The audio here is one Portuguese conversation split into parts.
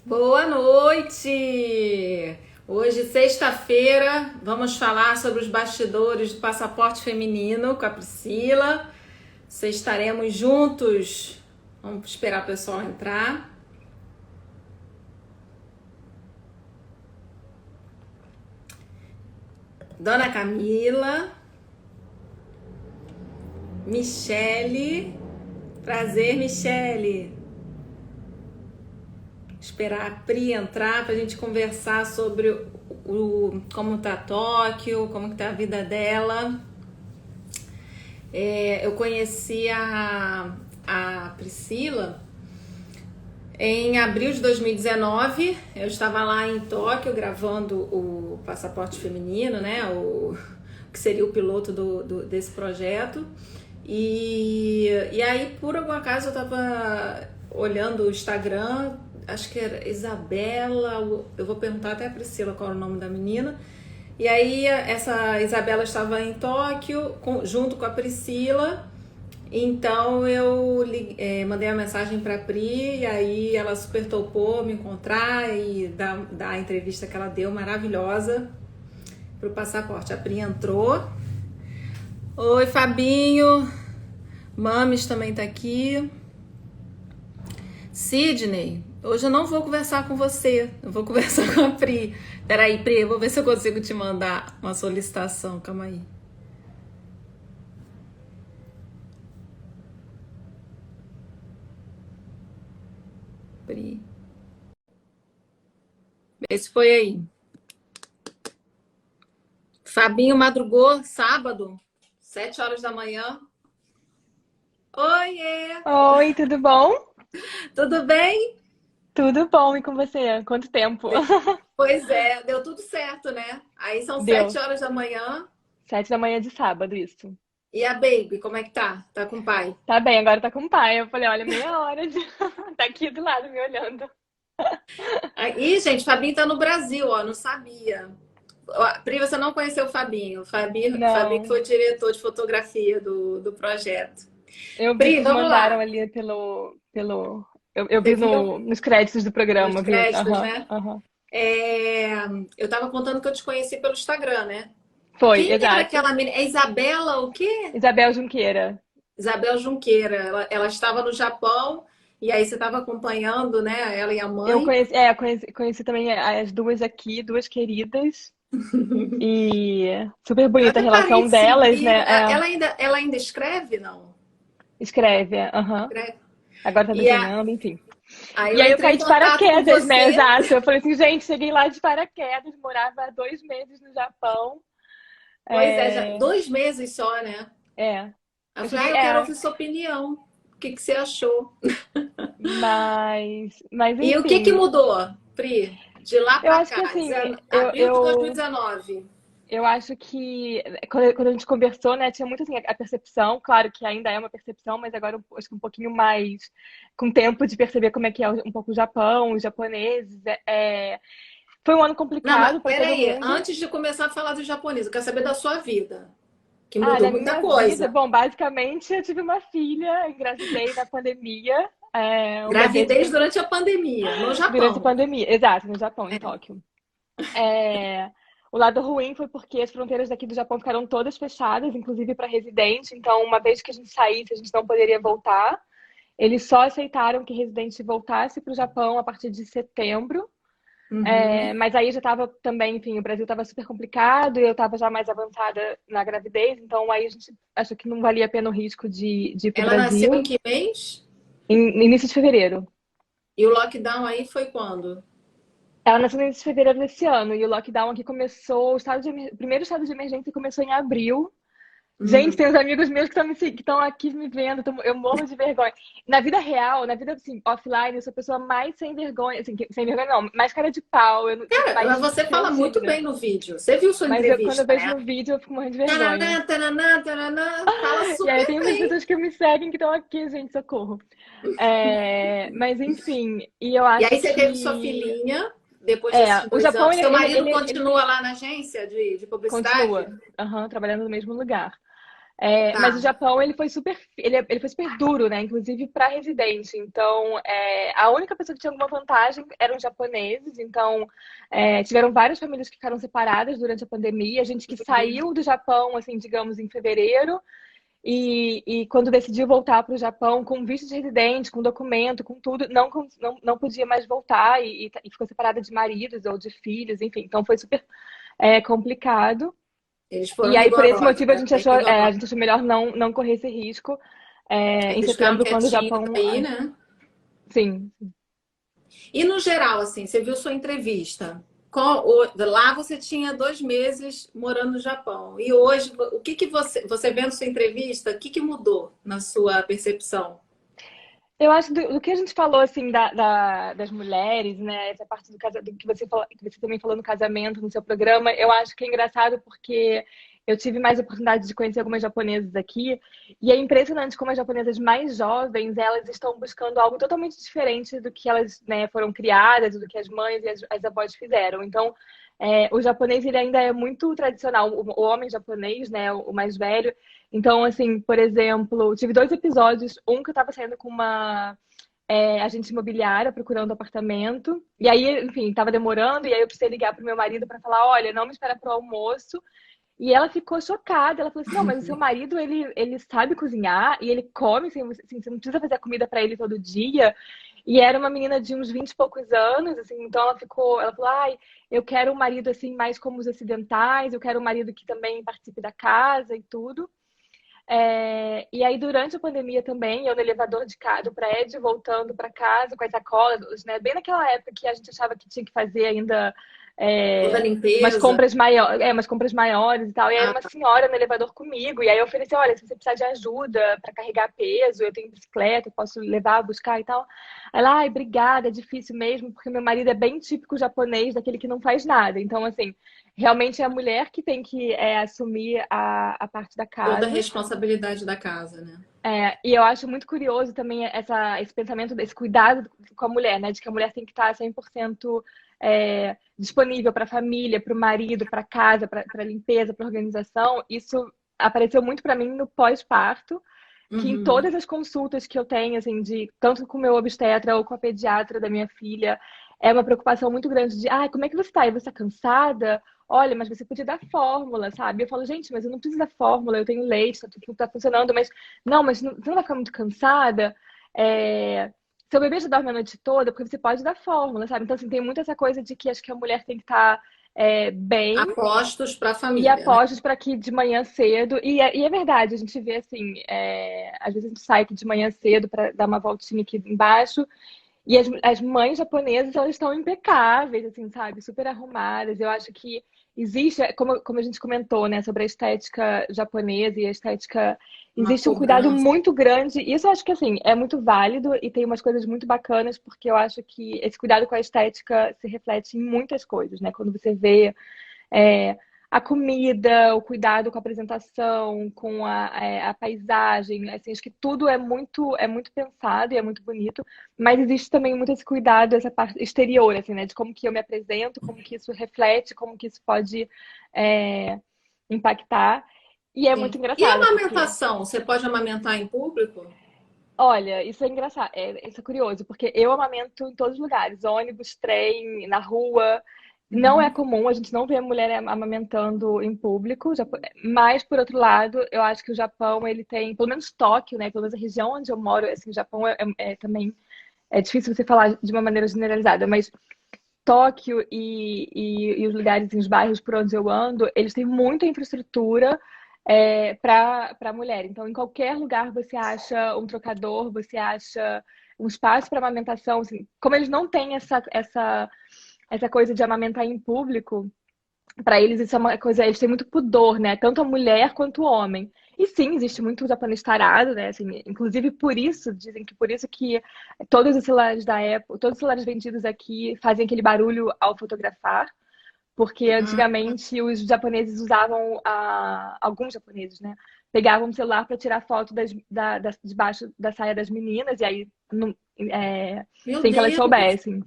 Boa noite! Hoje, sexta-feira, vamos falar sobre os bastidores do passaporte feminino com a Priscila. Vocês estaremos juntos. Vamos esperar o pessoal entrar. Dona Camila, Michele, prazer, Michele. Esperar a Pri entrar para a gente conversar sobre como tá Tóquio, como que tá a vida dela. Eu conheci a Priscila em abril de 2019. Eu estava lá em Tóquio gravando o Passaporte Feminino, né? O que seria o piloto desse projeto. E aí, por algum acaso, eu estava olhando o Instagram. Acho que era Isabela, eu vou perguntar até a Priscila qual era o nome da menina. E aí essa Isabela estava em Tóquio junto com a Priscila. Então eu mandei a mensagem para a Pri e aí ela super topou me encontrar e dar a entrevista que ela deu, maravilhosa, para o passaporte. A Pri entrou. Oi, Fabinho. Mames também tá aqui. Sidney, hoje eu não vou conversar com você, eu vou conversar com a Pri. Peraí, Pri, eu vou ver se eu consigo te mandar uma solicitação, calma aí. Pri. Esse foi aí. Fabinho madrugou sábado, 7 horas da manhã. Oiê! Oi, tudo bom? Tudo bem? Tudo bom, e com você? Quanto tempo? Pois é, deu tudo certo, né? Aí são Deu. 7 horas da manhã. 7 da manhã de sábado, isso. E a Baby, como é que tá? Tá com o pai? Tá bem, agora tá com o pai. Eu falei, olha, meia hora de... Tá aqui do lado me olhando. Ih, gente, Fabinho tá no Brasil, ó, não sabia. Pri, você não conheceu o Fabinho. Fabinho Não, foi o diretor de fotografia do projeto. eu vi Pri, que te vamos mandaram lá. ali pelo... Eu Você vi viu nos créditos do nos programa, vi. créditos, Aham, né? aham. É, eu tava contando que eu te conheci pelo Instagram, né? Foi, Quem era exato. aquela menina? É Isabela o quê? Isabel Junqueira. Isabel Junqueira. Ela estava no Japão e aí você estava acompanhando, né? Ela e a Eu mãe. conheci também as duas aqui, duas queridas. E super Eu bonita a até parei relação de delas, seguir. né? Ela ainda escreve, não? Escreve, aham. Escreve. Agora tá E desenhando, enfim. aí E eu aí eu entrei em caí de contato com paraquedas, né? você. Exato. Eu falei assim, gente, cheguei lá de paraquedas, morava há 2 meses no Japão. Pois é, já É, 2 meses só, né? é. Aí eu Eu falei, cheguei, eu quero ouvir sua opinião. O que você achou? mas E o que enfim, mudou, Pri? De lá eu pra acho que cá, assim, abril de 2019. eu acho que quando a gente conversou, né, tinha muito assim, a percepção, claro que ainda é uma percepção, mas agora acho que um pouquinho mais com tempo de perceber como é que é um pouco o Japão, os japoneses. Foi um ano Não, mas complicado para todo peraí, mundo. antes de começar a falar do japonês, eu quero saber da sua vida, que Ah, mudou na muita minha vida, coisa. bom, basicamente eu tive uma filha, engravidei na pandemia, um bebê de Gravidez durante a pandemia, no durante a Japão. pandemia, exato, no Japão, em Tóquio. É, o lado ruim foi porque as fronteiras daqui do Japão ficaram todas fechadas, inclusive para residente, então uma vez que a gente saísse, a gente não poderia voltar. Eles só aceitaram que residente voltasse para o Japão a partir de setembro. Uhum. Mas aí já estava também, enfim, o Brasil estava super complicado e eu estava já mais avançada na gravidez, então aí a gente achou que não valia a pena o risco de ir para o Ela nasceu em Brasil que mês? em início de fevereiro. E o lockdown aí foi quando? Ela nasceu no início de fevereiro desse ano e o lockdown aqui começou, o primeiro estado de emergência começou em abril. Gente, tem Hum. uns amigos meus que estão aqui me vendo, eu morro de vergonha. Na vida real, na vida assim, offline, eu sou a pessoa mais sem vergonha, assim, sem vergonha não, mais cara de pau, Cara, mais você fala muito cretina. bem no vídeo. Você viu sua Mas quando eu entrevista, vejo né? no vídeo, eu fico morrendo de vergonha. Taranã, taranã, taranã, fala E aí super tem umas bem. pessoas que me seguem que estão aqui, gente, socorro. Mas enfim, e eu E acho aí você teve sua que filhinha, depois desses o dois Japão, anos. Seu marido continua lá na agência de publicidade? continua, aham, trabalhando no mesmo lugar. Mas o Tá. Japão, ele foi super duro, né? Inclusive para residente. Então, a única pessoa que tinha alguma vantagem eram os japoneses. Então, tiveram várias famílias que ficaram separadas durante a pandemia. A gente que saiu do Japão, assim, digamos, em fevereiro, e quando decidiu voltar para o Japão com visto de residente, com documento, com tudo, não podia mais voltar e ficou separada de maridos ou de filhos, enfim. Então, foi super complicado. Eles E foram aí, por esse rigorosos, motivo, né? Bem a rigorosos. gente achou melhor não correr esse risco. Em Eles ficaram setembro, quando o quietinhos Japão. aí, né? Sim. E no geral, assim, você viu sua entrevista. Lá você tinha 2 meses morando no Japão. E hoje, o que que você vendo sua entrevista, o que que mudou na sua percepção? Eu acho do que a gente falou, assim, das mulheres, né? Essa parte do que você falou, que você também falou no casamento, no seu programa, eu acho que é engraçado porque eu tive mais oportunidade de conhecer algumas japonesas aqui, e é impressionante como as japonesas mais jovens, elas estão buscando algo totalmente diferente do que elas, né, foram criadas, do que as mães e as avós fizeram. Então, o japonês, ele ainda é muito tradicional, o homem japonês, né, o mais velho. Então, assim, por exemplo, tive 2 episódios. Um que eu tava saindo com uma agente imobiliária procurando apartamento. E aí, enfim, tava demorando. E aí eu precisei ligar pro meu marido para falar: olha, não me espera pro almoço. E ela ficou chocada. Ela falou assim: não, mas o seu marido, ele sabe cozinhar e ele come, assim, você não precisa fazer a comida para ele todo dia. E era uma menina de uns 20 e poucos anos, assim, então ela falou: ai, eu quero um marido assim, mais como os ocidentais, eu quero um marido que também participe da casa e tudo. E aí, durante a pandemia também, eu no elevador do prédio, voltando para casa com as sacolas, né? Bem naquela época que a gente achava que tinha que fazer ainda Toda a umas limpeza? compras maiores, umas compras maiores e tal. E aí, Ah, uma senhora no elevador comigo, e aí eu ofereci: olha, se você precisar de ajuda para carregar peso, eu tenho bicicleta, eu posso levar, buscar e tal. Ela: ai, obrigada, é difícil mesmo, porque meu marido é bem típico japonês, daquele que não faz nada. Então, assim, realmente é a mulher que tem que assumir a parte da toda a casa. responsabilidade da casa, né? E eu acho muito curioso também esse pensamento, esse cuidado com a mulher, né? De que a mulher tem que estar 100% disponível para a família, para o marido, para casa, para limpeza, para organização. Isso apareceu muito para mim no pós-parto, que em Uhum. todas as consultas que eu tenho, assim, tanto com o meu obstetra ou com a pediatra da minha filha, é uma preocupação muito grande de: como é que você está? E você está cansada? Olha, mas você podia dar fórmula, sabe? Eu falo: gente, mas eu não preciso da fórmula, eu tenho leite, tudo tá funcionando, mas não, mas você não vai ficar muito cansada? Seu bebê já dorme a noite toda, porque você pode dar fórmula, sabe? Então, assim, tem muito essa coisa de que acho que a mulher tem que estar bem Apostos para a e família, né? apostos para que de manhã cedo. E é verdade, a gente vê assim, às vezes a gente sai aqui de manhã cedo para dar uma voltinha aqui embaixo. E as mães japonesas, elas estão impecáveis, assim, sabe? Super arrumadas. Eu acho que existe, como a gente comentou, né, sobre a estética japonesa e a estética. Uma Existe um cuidado cobrança. muito grande. E isso eu acho que, assim, é muito válido e tem umas coisas muito bacanas, porque eu acho que esse cuidado com a estética se reflete em muitas coisas, né? Quando você vê é, a comida, o cuidado com a apresentação, com a paisagem, assim, acho que tudo é muito pensado e é muito bonito, mas existe também muito esse cuidado, essa parte exterior, assim, né, de como que eu me apresento, como que isso reflete, como que isso pode é, impactar, e é muito Sim. E a engraçado, porque amamentação? Você pode amamentar em público? olha, isso é engraçado, isso é curioso, porque eu amamento em todos os lugares, ônibus, trem, na rua. Não é Uhum. comum, a gente não vê a mulher amamentando em público, mas, por outro lado, eu acho que o Japão, ele tem, pelo menos Tóquio, né, pelo menos a região onde eu moro, assim, o Japão também, é difícil você falar de uma maneira generalizada, mas Tóquio e os lugares, os bairros por onde eu ando, eles têm muita infraestrutura para mulher. Então, em qualquer lugar você acha um trocador, você acha um espaço para amamentação. Assim, como eles não têm essa coisa de amamentar em público, para eles isso é uma coisa, eles têm muito pudor, né? Tanto a mulher quanto o homem. E sim, existe muito japonês tarado, né? Assim, inclusive por isso, dizem que por isso que todos os celulares da Apple, todos os celulares vendidos aqui fazem aquele barulho ao fotografar, porque Ah, antigamente os japoneses usavam, alguns japoneses, né? Pegavam o celular para tirar foto debaixo da saia das meninas, e aí, meu sem que elas Deus! soubessem.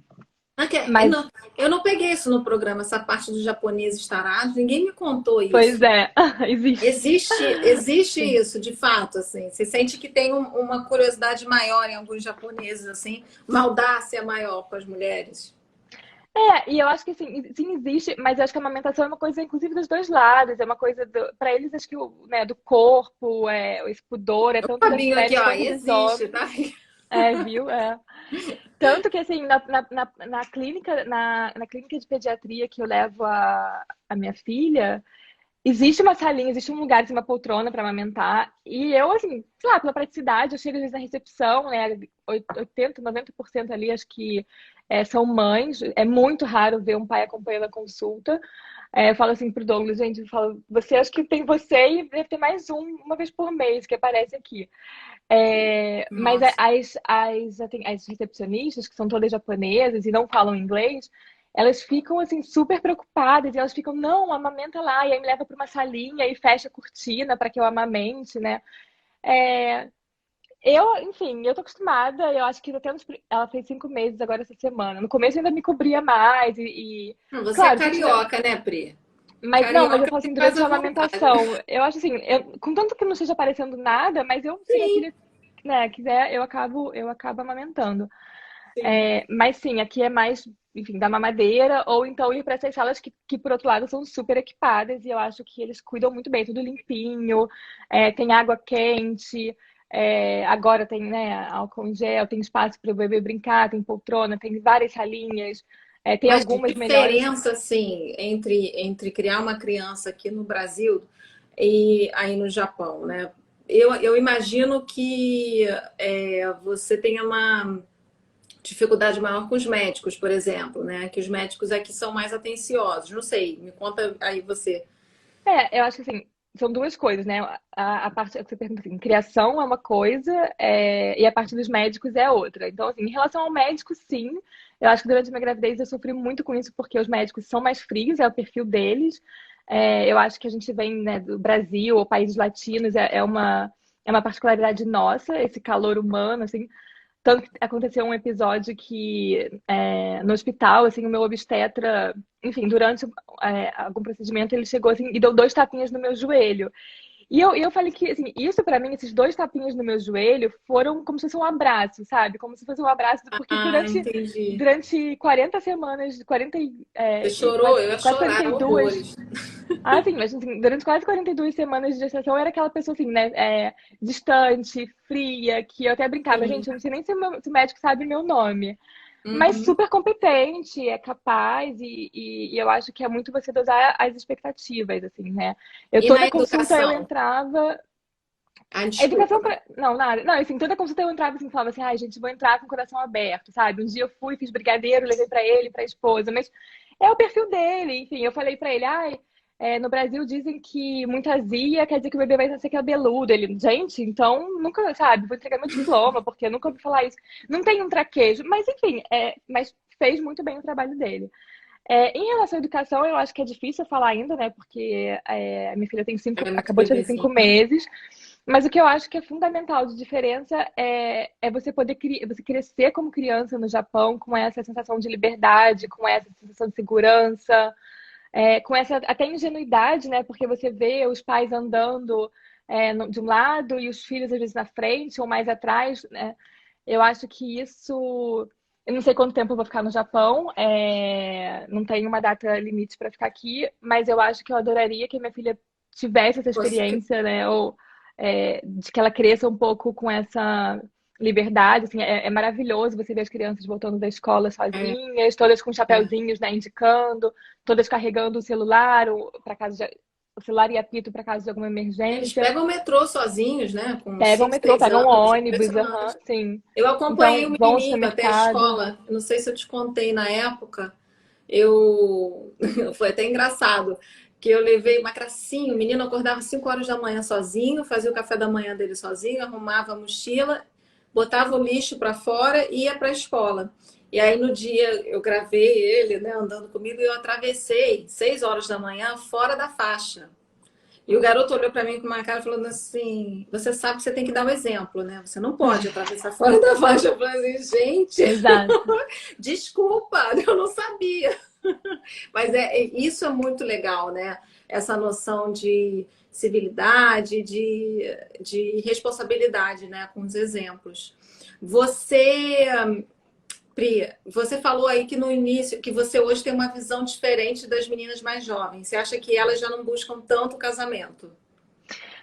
Mas, Eu não peguei isso no programa, essa parte dos japoneses tarados, ninguém me contou pois isso. é, existe. Existe Sim. isso, de fato, assim. Você sente que tem uma curiosidade maior em alguns japoneses, assim, uma audácia maior com as mulheres. E eu acho que sim, sim existe, mas eu acho que a amamentação é uma coisa, inclusive, dos dois lados. É uma coisa, para eles, acho que né, do corpo, esse pudor, é O tanto das Fabinho aqui, mulheres ó, quanto dos existe, tá? homens. Viu? Tanto que, assim, na clínica, na clínica de pediatria que eu levo a minha filha, existe uma salinha, existe um lugar, assim, uma poltrona para amamentar. E eu, assim, sei lá, pela praticidade, eu chego às vezes na recepção, né? 80, 90% ali, acho que são mães. É muito raro ver um pai acompanhando a consulta. Eu falo assim pro Douglas, gente, eu falo, você acho que tem você e deve ter mais uma vez por mês que aparece aqui. Mas Nossa. as recepcionistas, que são todas japonesas e não falam inglês, elas ficam assim super preocupadas e elas ficam, não, amamenta lá, e aí me leva para uma salinha e fecha a cortina para que eu amamente, né? É, enfim, eu tô acostumada, eu acho que até ela fez 5 meses agora essa semana. No começo ainda me cobria mais Você é claro, se tiver. carioca, né, Pri? Mas não, mas eu Carioca falo tem assim, mais durante à a vontade. amamentação, eu acho assim, contanto que não esteja aparecendo nada, mas se minha Sim, filha, né, quiser, eu acabo amamentando. sim. Mas sim, aqui é mais, enfim, da mamadeira, ou então ir para essas salas que, por outro lado, são super equipadas, e eu acho que eles cuidam muito bem, tudo limpinho, tem água quente, agora tem, né, álcool em gel, tem espaço para o bebê brincar, tem poltrona, tem várias salinhas, tem Mas de algumas melhores. diferença, assim, entre criar uma criança aqui no Brasil e aí no Japão, né? Eu imagino que você tenha uma dificuldade maior com os médicos, por exemplo, né? Que os médicos aqui são mais atenciosos. Não sei, me conta aí você. Eu acho que assim, são duas coisas, né? A parte que você pergunta assim, criação é uma coisa, e a parte dos médicos é outra. Então, assim, em relação ao médico, sim, eu acho que durante a minha gravidez eu sofri muito com isso, porque os médicos são mais frios, é o perfil deles. Eu acho que a gente vem, né, do Brasil ou países latinos, é uma particularidade nossa, esse calor humano, assim. Tanto que aconteceu um episódio que no hospital, assim, o meu obstetra, enfim, durante algum procedimento, ele chegou assim e deu 2 tapinhas no meu joelho. E eu falei que, assim, isso pra mim, esses 2 tapinhas no meu joelho foram como se fosse um abraço, sabe? Como se fosse um abraço, porque Ah, durante, entendi. durante 40 semanas, Você quase, chorou? Eu ia quase chorar 42. horrores. Sim, mas assim, durante quase 42 semanas de gestação eu era aquela pessoa assim, né? Distante, fria, que eu até brincava, Sim. gente, eu não sei nem se o médico sabe meu nome. Mas Uhum. super competente, é capaz, e eu acho que é muito você dosar as expectativas, assim, né? Eu E na toda consulta eu educação? entrava. Ah, A educação desculpa. pra... Não, nada. Não, assim, toda consulta eu entrava assim, falava assim, ai, gente, vou entrar com o coração aberto, sabe? Um dia eu fui, fiz brigadeiro, levei pra ele, pra esposa, mas é o perfil dele, enfim, eu falei pra ele, ai, no Brasil dizem que muita azia quer dizer que o bebê vai nascer cabeludo. Ele, gente, então nunca, sabe, vou entregar meu diploma, porque eu nunca ouvi falar isso. Não tem um traquejo, mas enfim, mas fez muito bem o trabalho dele. Em relação à educação, eu acho que é difícil falar ainda, né? Porque a minha filha tem Ela é muito acabou de fazer bebezinha. 5 meses. Mas o que eu acho que é fundamental de diferença é você poder você crescer como criança no Japão com essa sensação de liberdade, com essa sensação de segurança, com essa até ingenuidade, né? Porque você vê os pais andando de um lado e os filhos às vezes na frente ou mais atrás, né? Eu acho que isso. Eu não sei quanto tempo eu vou ficar no Japão, não tenho uma data limite para ficar aqui, mas eu acho que eu adoraria que a minha filha tivesse essa Você- experiência, né? Ou de que ela cresça um pouco com essa liberdade. Assim, é maravilhoso você ver as crianças voltando da escola é, sozinhas, todas com é. chapéuzinhos, né, indicando, todas carregando o celular, o celular e apito para caso de alguma Eles emergência. pegam o metrô sozinhos, né? Com Pegam o 5, metrô, 6 pegam anos. ônibus, aham, Impressionante. sim. Eu acompanhei Então, o vão ao menininho até a supermercado. escola. Eu não sei se eu te contei na época. Eu foi até engraçado que eu levei uma gracinha. O menino acordava 5 horas da manhã sozinho, fazia o café da manhã dele sozinho, arrumava a mochila, botava o lixo para fora e ia para a escola. E aí no dia eu gravei ele, né, andando comigo e eu atravessei 6 horas da manhã fora da faixa. E o garoto olhou para mim com uma cara falando assim: você sabe que você tem que dar o exemplo, né? Você não pode atravessar fora da faixa. Eu falei assim, gente, Exato. desculpa, eu não sabia. Mas isso é muito legal, né? Essa noção de civilidade, de responsabilidade, né? Com os exemplos. Você, Pri, você falou aí que no início, que você hoje tem uma visão diferente das meninas mais jovens. Você acha que elas já não buscam tanto o casamento?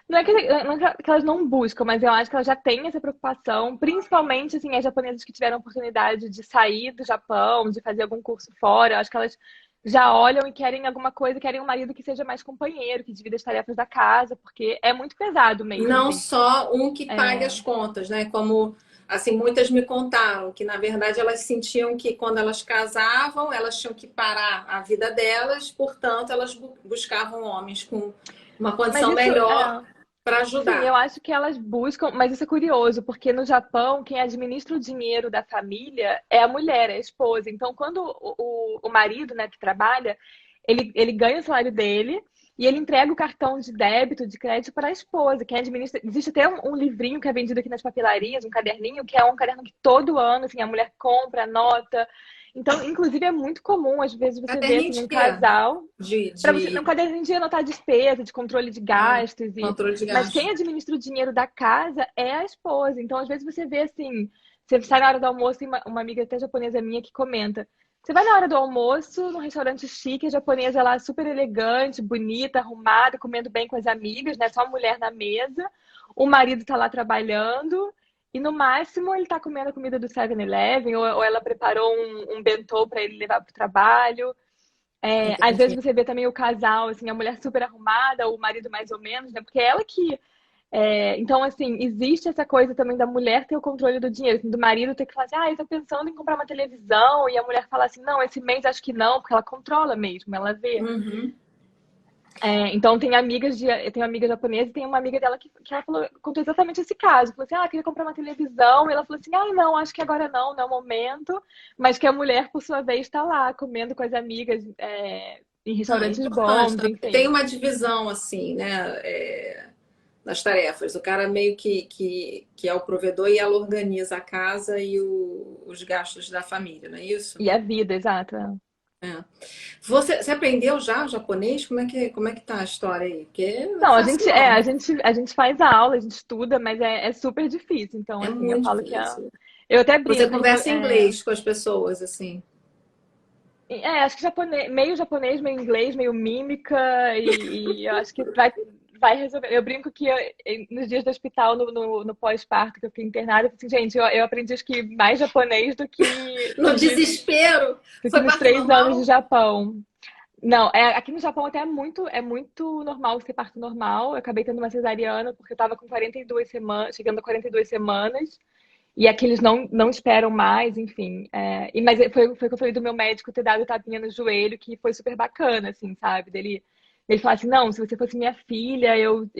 Não é que elas não buscam, mas eu acho que elas já têm essa preocupação, principalmente assim, as japonesas que tiveram a oportunidade de sair do Japão, de fazer algum curso fora. Eu acho que elas já olham e querem alguma coisa, querem um marido que seja mais companheiro, que divida as tarefas da casa, porque é muito pesado mesmo, Não assim. só um que pague É, as contas, né? Como assim, muitas me contaram que na verdade elas sentiam que quando elas casavam, elas tinham que parar a vida delas, portanto, elas buscavam homens com uma mas condição isso, melhor para sim, eu ajudar. acho que elas buscam, mas isso é curioso, porque no Japão, quem administra o dinheiro da família é a mulher, é a esposa. Então, quando o marido, né, que trabalha, ele ganha o salário dele e ele entrega o cartão de débito, de crédito para a esposa. Quem administra. Existe até um livrinho que é vendido aqui nas papelarias, um caderninho, que é um caderno que todo ano, assim, a mulher compra, anota. Então, inclusive, é muito comum, às vezes, você ver Caderninho assim, de um quê? casal De, para você, não de caderno de anotar despesa, de controle de ah, gastos e controle de mas gastos. quem administra o dinheiro da casa é a esposa. Então, às vezes você vê assim, você sai na hora do almoço e uma amiga até japonesa minha que comenta. Você vai na hora do almoço, num restaurante chique, a japonesa lá super elegante, bonita, arrumada, comendo bem com as amigas, né? Só a mulher na mesa. O marido tá lá trabalhando. E no máximo ele tá comendo a comida do 7-Eleven, ou ela preparou um bentô para ele levar para o trabalho. Às vezes Entendi. você vê também o casal, assim, a mulher super arrumada, o marido mais ou menos, né? Porque é ela que. Então, assim, existe essa coisa também da mulher ter o controle do dinheiro, assim, do marido ter que falar assim, eu tô pensando em comprar uma televisão, e a mulher fala assim, não, esse mês acho que não, porque ela controla mesmo, ela vê. Uhum. Então, eu tenho uma amiga japonesa e tem uma amiga dela que ela falou, contou exatamente esse caso. Falou assim, queria comprar uma televisão. E ela falou assim, não, acho que agora não é o momento. Mas que a mulher, por sua vez, está lá comendo com as amigas em Não, é restaurantes importante. bons, Tem enfim. uma divisão assim, né? Nas tarefas. O cara meio que é o provedor e ela organiza a casa e os gastos da família, não é isso? E a vida, exato. É. Você aprendeu já o japonês? Como é que tá a história aí? Porque não é Não, fácil, não. a gente faz a aula, a gente estuda, mas é super difícil. Então, É assim, eu muito falo difícil. eu até Você brinco. conversa em inglês com as pessoas, assim. Acho que japonês, meio inglês, meio mímica, e eu acho que vai resolver. Eu brinco que nos dias do hospital, no pós-parto, que eu fiquei internada, eu falei assim, gente, eu aprendi acho que mais japonês No desespero, do que foi nos parto 3 anos de normal? Japão. Não, aqui no Japão até é muito normal ter parto normal. Eu acabei tendo uma cesariana porque eu tava com 42 semanas, chegando a 42 semanas. E aqui eles não esperam mais, enfim. Mas foi o que eu falei do meu médico ter dado tapinha no joelho, que foi super bacana, assim, sabe? Dele falar assim, não, se você fosse minha filha, eu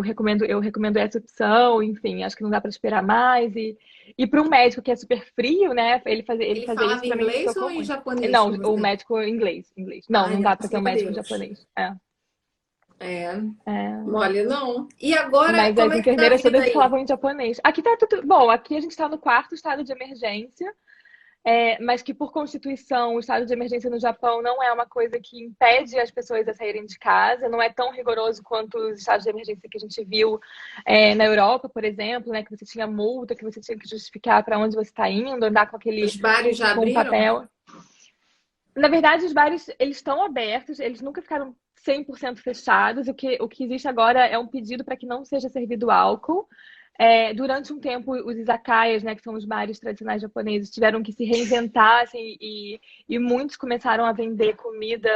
recomendo essa opção, enfim, acho que não dá para esperar mais. E para um médico que é super frio, né? Ele Ele fazer falava isso em para mim me inglês ou tocou em muito. japonês Não, com o você? médico inglês. Não, Ai, não dá para ter um graças a médico Deus. japonês. É, É. mole não. E agora, Mas as como é que tá a enfermeiras vida todas aí? falavam em japonês. Aqui tá tudo. Bom, aqui a gente está no quarto estado de emergência, mas que por Constituição o estado de emergência no Japão não é uma coisa que impede as pessoas a saírem de casa, não é tão rigoroso quanto os estados de emergência que a gente viu na Europa, por exemplo, né, que você tinha multa, que você tinha que justificar para onde você está indo, andar Os bares já com um abriram? papel. Na verdade, os bares eles estão abertos, eles nunca ficaram 100% fechados. O que existe agora é um pedido para que não seja servido álcool. Durante um tempo, os izakayas, né, que são os bares tradicionais japoneses, tiveram que se reinventar, assim, e muitos começaram a vender comida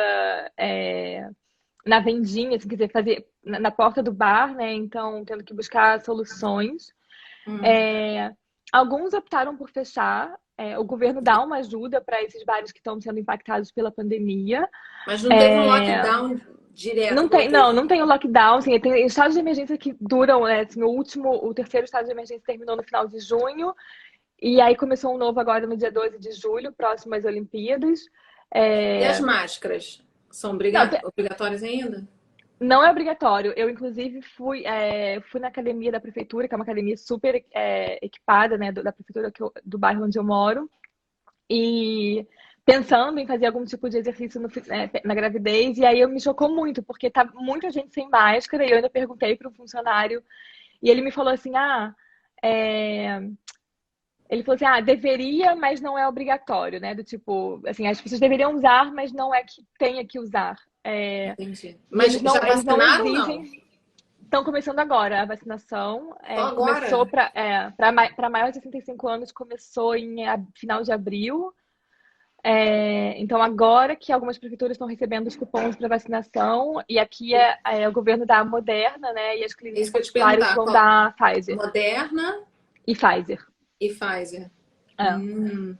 na vendinha, assim, quer dizer, fazer na porta do bar, né? Então, tendo que buscar soluções. Hum. É, Alguns optaram por fechar. O governo dá uma ajuda para esses bares que estão sendo impactados pela pandemia. Mas não teve um É, lockdown direto, não não tem, não, teve? não tem o lockdown. Assim, tem estados de emergência que duram. Assim, o terceiro estado de emergência terminou no final de junho. E aí começou um novo agora no dia 12 de julho, próximo às Olimpíadas. E as É, máscaras? São não, obrigatórias ainda? Não é obrigatório. Eu, inclusive, fui na academia da prefeitura, que é uma academia super equipada, né, da prefeitura do bairro onde eu moro, e pensando em fazer algum tipo de exercício na gravidez, e aí eu me chocou muito, porque tá muita gente sem máscara, e eu ainda perguntei para um funcionário, e ele me falou assim, é, ele falou assim, deveria, mas não é obrigatório, né? Do tipo, assim, as pessoas deveriam usar, mas não é que tenha que usar. Entendi. E Mas já eles não vacinaram ou não? exigem. Estão começando agora a vacinação. Só Começou agora? para maiores de 65 anos, começou em final de abril. Então, agora que algumas prefeituras estão recebendo os cupons para vacinação, e aqui o governo dá a Moderna, né? E as clínicas Isso que eu te particulares perguntar. vão dar Pfizer. Moderna E Pfizer. e Pfizer. É.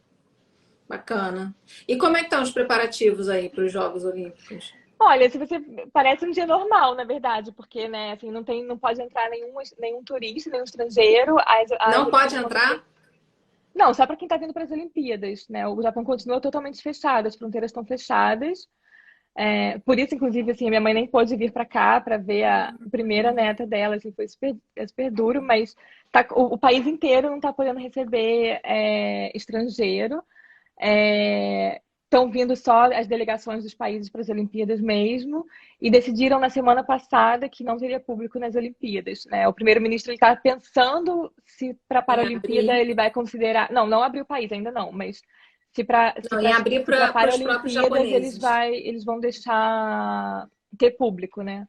Bacana. E como é que estão os preparativos aí para os Jogos Olímpicos? Olha, se você parece um dia normal, na verdade, porque, né, assim, não pode entrar nenhum turista, nenhum estrangeiro. As Não pode Olimpíadas vão ser entrar? Não, só para quem está vindo para as Olimpíadas, né? O Japão continua totalmente fechado, as fronteiras estão fechadas. Por isso, inclusive, assim, a minha mãe nem pôde vir para cá para ver a primeira neta dela, assim, foi super duro, mas o país inteiro não está podendo receber estrangeiro. Estão vindo só as delegações dos países para as Olimpíadas mesmo, e decidiram na semana passada que não teria público nas Olimpíadas, né? O primeiro-ministro está pensando se para a Em Paralimpíada abrir? ele vai considerar. Não abriu o país ainda não, mas se para se Não, em para abrir se para para os próprios Paralimpíadas japoneses. eles vão deixar ter público, né?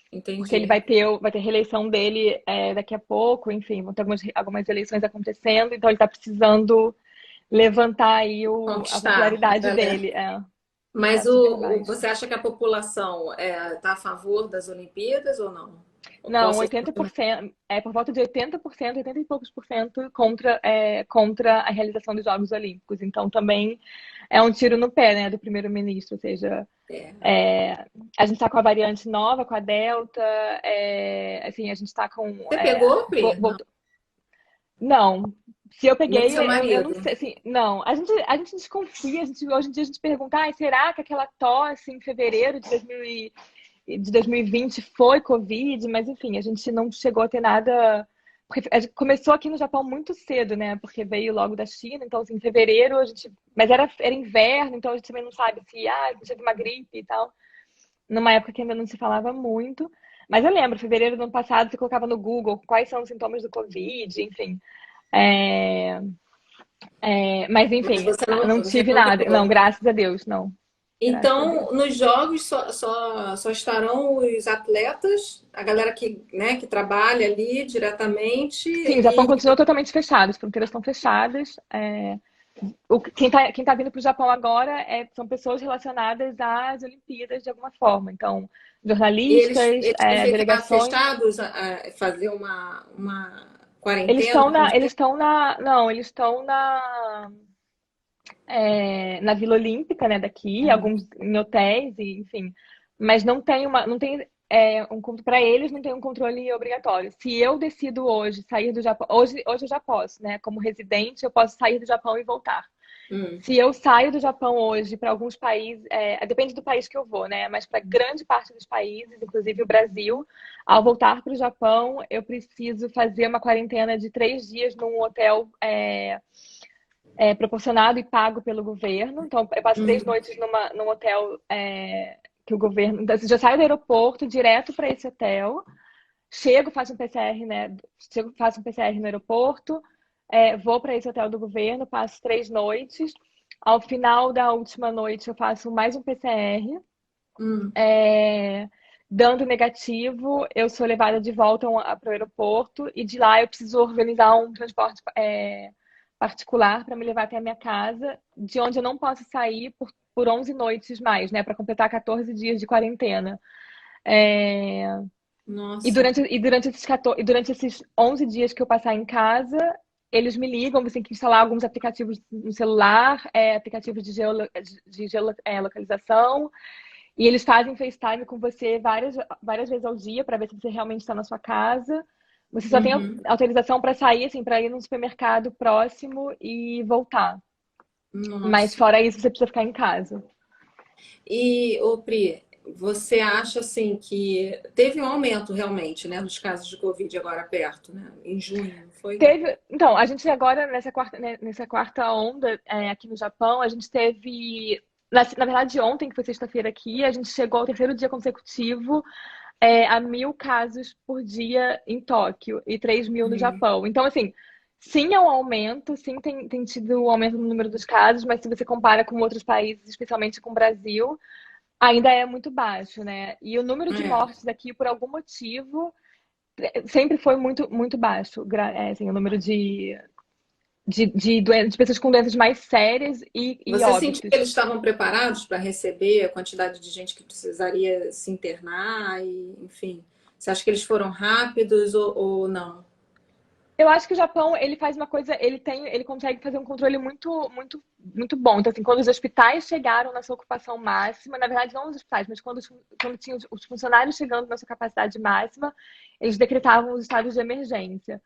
Porque ele Entendi. vai ter reeleição dele daqui a pouco, enfim, vão ter algumas eleições acontecendo, então ele está precisando levantar aí a Conquistar a popularidade galera. dele. Mas Tá super baixo. você acha que a população está a favor das Olimpíadas ou não? Qual Não, seria 80%, por volta de 80%, 80 e poucos por cento contra a realização dos Jogos Olímpicos. Então também é um tiro no pé, né, do primeiro-ministro, ou seja, é, a gente está com a variante nova, com a Delta, assim, a gente está com. Você pegou, Pri? Não. Não, se eu Nem peguei, seu eu não marido. sei, assim, não. A gente desconfia, hoje em dia a gente pergunta, será que aquela tosse em fevereiro de 2020 foi Covid? Mas enfim, a gente não chegou a ter nada. Porque começou aqui no Japão muito cedo, né? Porque veio logo da China, então assim, em fevereiro a gente. Mas era inverno, então a gente também não sabe se a gente teve uma gripe e tal. Numa época que ainda não se falava muito. Mas eu lembro, fevereiro do ano passado, você colocava no Google quais são os sintomas do Covid, enfim. É, mas Mas enfim, não você tive não nada. Não, pegou. graças a Deus, não. Graças a Deus. Então, nos jogos só estarão os atletas, a galera que, né, que trabalha ali diretamente Sim, o Japão e continua totalmente fechado, as fronteiras estão fechadas. Quem tá vindo para o Japão agora são pessoas relacionadas às Olimpíadas de alguma forma. Então, jornalistas, eles têm que ficar delegações. fechados, fazer uma Eles quarentena, estão vamos na, dizer. eles estão na, não, eles estão na Vila Olímpica, né, daqui, alguns em hotéis, e, enfim. Mas não tem para eles não tem um controle obrigatório. Se eu decido hoje sair do Japão, hoje eu já posso, né, como residente, eu posso sair do Japão e voltar. Hum, Se eu saio do Japão hoje para alguns países, depende do país que eu vou, né? Mas para grande parte dos países, inclusive o Brasil, ao voltar para o Japão, eu preciso fazer uma quarentena de 3 dias num hotel proporcionado e pago pelo governo. Então, eu passo 3 noites num hotel que o governo. Então, eu já saio do aeroporto direto para esse hotel, chego, faço um PCR, né? Chego, faço um PCR no aeroporto, vou para esse hotel do governo, passo 3 noites. Ao final da última noite, eu faço mais um PCR. hum. Dando negativo, eu sou levada de volta para o aeroporto e de lá eu preciso organizar um transporte particular para me levar até a minha casa, de onde eu não posso sair por 11 noites mais, né? Para completar 14 dias de quarentena. E Nossa. durante esses 11 dias que eu passar em casa, eles me ligam, você tem que instalar alguns aplicativos no celular, aplicativos de geolocalização, e eles fazem FaceTime com você várias vezes ao dia para ver se você realmente está na sua casa. Você só tem Uhum. autorização para sair, assim, para ir no supermercado próximo e voltar. Mas Nossa. fora isso, você precisa ficar em casa. E, ô Pri, você acha assim que teve um aumento realmente, né, dos casos de Covid agora perto, né? Em junho, não foi? Então, a gente agora, nessa quarta onda, aqui no Japão, a gente teve. Na verdade, ontem, que foi sexta-feira aqui, a gente chegou ao terceiro dia consecutivo a 1.000 casos por dia em Tóquio e 3.000 no Uhum. Japão. Então, assim, sim, é um aumento, sim, tem tido um aumento no número dos casos, mas se você compara com outros países, especialmente com o Brasil, ainda é muito baixo, né? E o número de É. mortes aqui, por algum motivo, sempre foi muito, muito baixo. Assim, o número de pessoas com doenças mais sérias e Você sentiu que óbitos. eles estavam preparados para receber a quantidade de gente que precisaria se internar e, enfim, você acha que eles foram rápidos ou não? Eu acho que o Japão, ele faz uma coisa, ele consegue fazer um controle muito, muito, muito bom. Então, assim, quando os hospitais chegaram na sua ocupação máxima, na verdade não os hospitais, mas quando tinha os funcionários chegando na sua capacidade máxima, eles decretavam os estados de emergência.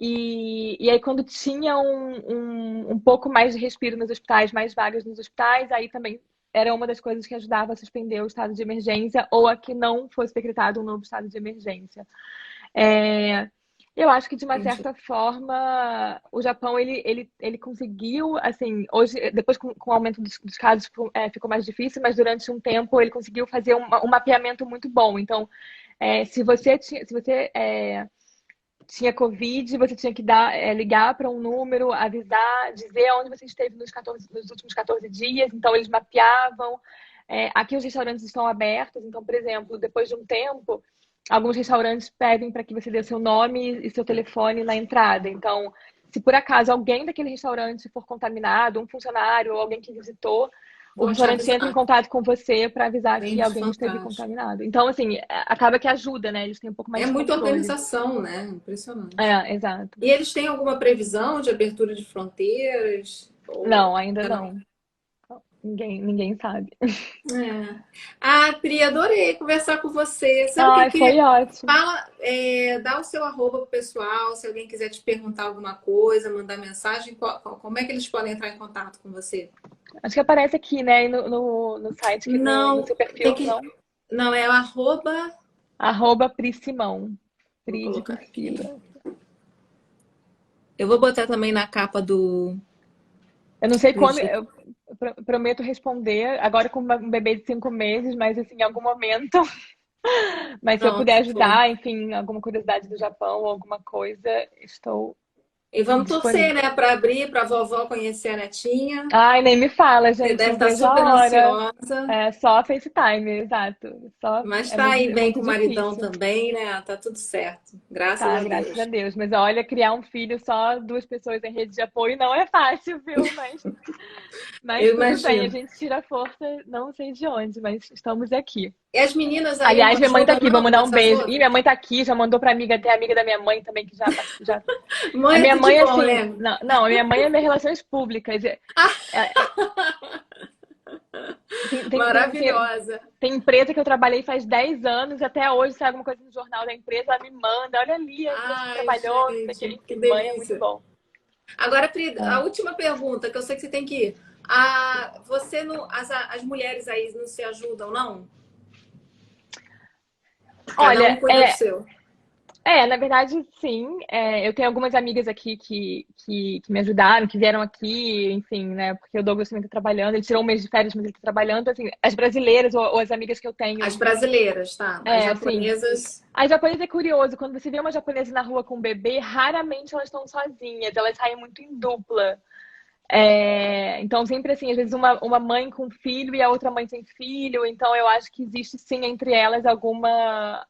E aí, quando tinha um pouco mais de respiro nos hospitais, mais vagas nos hospitais, aí também era uma das coisas que ajudava a suspender o estado de emergência ou a que não fosse decretado um novo estado de emergência. É, eu acho que, de uma Entendi. certa forma, o Japão, ele conseguiu, assim, hoje, depois com o aumento dos casos, ficou mais difícil, mas durante um tempo ele conseguiu fazer um mapeamento muito bom. Então, se você tinha Covid, você tinha que ligar para um número, avisar, dizer onde você esteve nos últimos 14 dias. Então, eles mapeavam. Aqui os restaurantes estão abertos, então, por exemplo, depois de um tempo, alguns restaurantes pedem para que você dê seu nome e seu telefone na entrada. Então, se por acaso alguém daquele restaurante for contaminado, um funcionário ou alguém que visitou, o Vão te restaurante entra em avisar. contato com você para avisar que Gente, alguém esteve fantástico. contaminado. Então, assim, acaba que ajuda, né? Eles têm um pouco mais É de muita controle. organização, né? Impressionante. Exato. E eles têm alguma previsão de abertura de fronteiras? Ou Não, ainda ainda não? não. Ninguém sabe. É. Ah, Pri, adorei conversar com você. Sabe o que eu Ai, foi queria? ótimo. Fala, dá o seu arroba pro pessoal, se alguém quiser te perguntar alguma coisa, mandar mensagem, como é que eles podem entrar em contato com você? Acho que aparece aqui, né? No site, no Não, seu tem perfil, que. não? Não, é o arroba. Arroba Pri Simão. Vou Pri de colocar aqui. Priscila. Eu vou botar também na capa Eu não sei do quando, dia. eu prometo responder, agora com um bebê de 5 meses, mas assim, em algum momento. Mas se eu puder Pronto, foi. ajudar, enfim, alguma curiosidade do Japão ou alguma coisa, estou E vamos torcer, disponível. né, para abrir, para a vovó conhecer a netinha. Ai, nem me fala, Você gente, deve não estar vejo a super hora. ansiosa. É só FaceTime, exato. Só, Mas é tá muito, aí bem muito com o maridão difícil. também, né? Tá tudo certo. Graças Tá, a graças a Deus. Deus. Mas olha, criar um filho só duas pessoas em rede de apoio não é fácil, viu? Mas Eu tudo bem, a imagino. gente tira força, não sei de onde, mas estamos aqui. E as meninas aí não Aliás, minha mãe tá ajudam, aqui, vou não, mandar um essas beijo. Ih, outras? minha mãe tá aqui, já mandou pra amiga, tem a amiga da minha mãe também que já... A Mãe é minha tudo de mãe, bom, assim, né? não, a minha mãe é minhas relações públicas. Tem, Maravilhosa. tem empresa que eu trabalhei faz 10 anos, até hoje sai alguma coisa no jornal da empresa, ela me manda, olha ali a empresa que Ai, trabalhou, não sei o quê. gente, que Enfim, mãe é muito delícia. bom. Agora, Pri, a É. última pergunta, que eu sei que você tem que ir. Você não, as mulheres aí não se ajudam, não? Cada um Olha, cuida do seu. na verdade, sim. Eu tenho algumas amigas aqui que me ajudaram, que vieram aqui, enfim, né? Porque o Douglas também está trabalhando. Ele tirou um mês de férias, mas ele está trabalhando. Então, assim, as brasileiras ou as amigas que eu As tenho, brasileiras, tá? As assim. japonesas. As japonesas é curioso, quando você vê uma japonesa na rua com um bebê, raramente elas estão sozinhas, elas saem muito em dupla. Então, sempre assim, às vezes uma mãe com filho e a outra mãe sem filho. Então, eu acho que existe sim entre elas alguma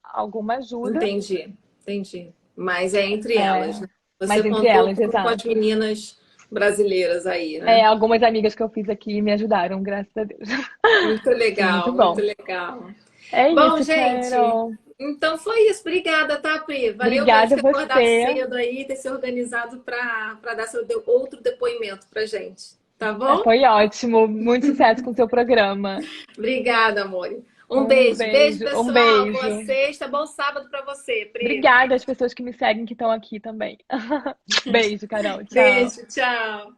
ajuda. Entendi, entendi. Mas é entre elas, né? Você Mas entre contou elas, com as exato. meninas brasileiras aí, né? Algumas amigas que eu fiz aqui me ajudaram, graças a Deus. Foi muito Muito bom. legal. É Bom, isso, gente, Carol. então foi isso. Obrigada, tá, Pri? Valeu mesmo Obrigada a ter acordado você. cedo aí, ter se organizado para dar outro depoimento pra gente. Tá bom? Foi ótimo. Muito sucesso com o seu programa. Obrigada, amor. Um Um beijo. Beijo, beijo, um pessoal. Boa beijo. sexta, bom sábado para você, Pri. Obrigada às pessoas que me seguem, que estão aqui também. Beijo, Carol. Tchau. Beijo, tchau.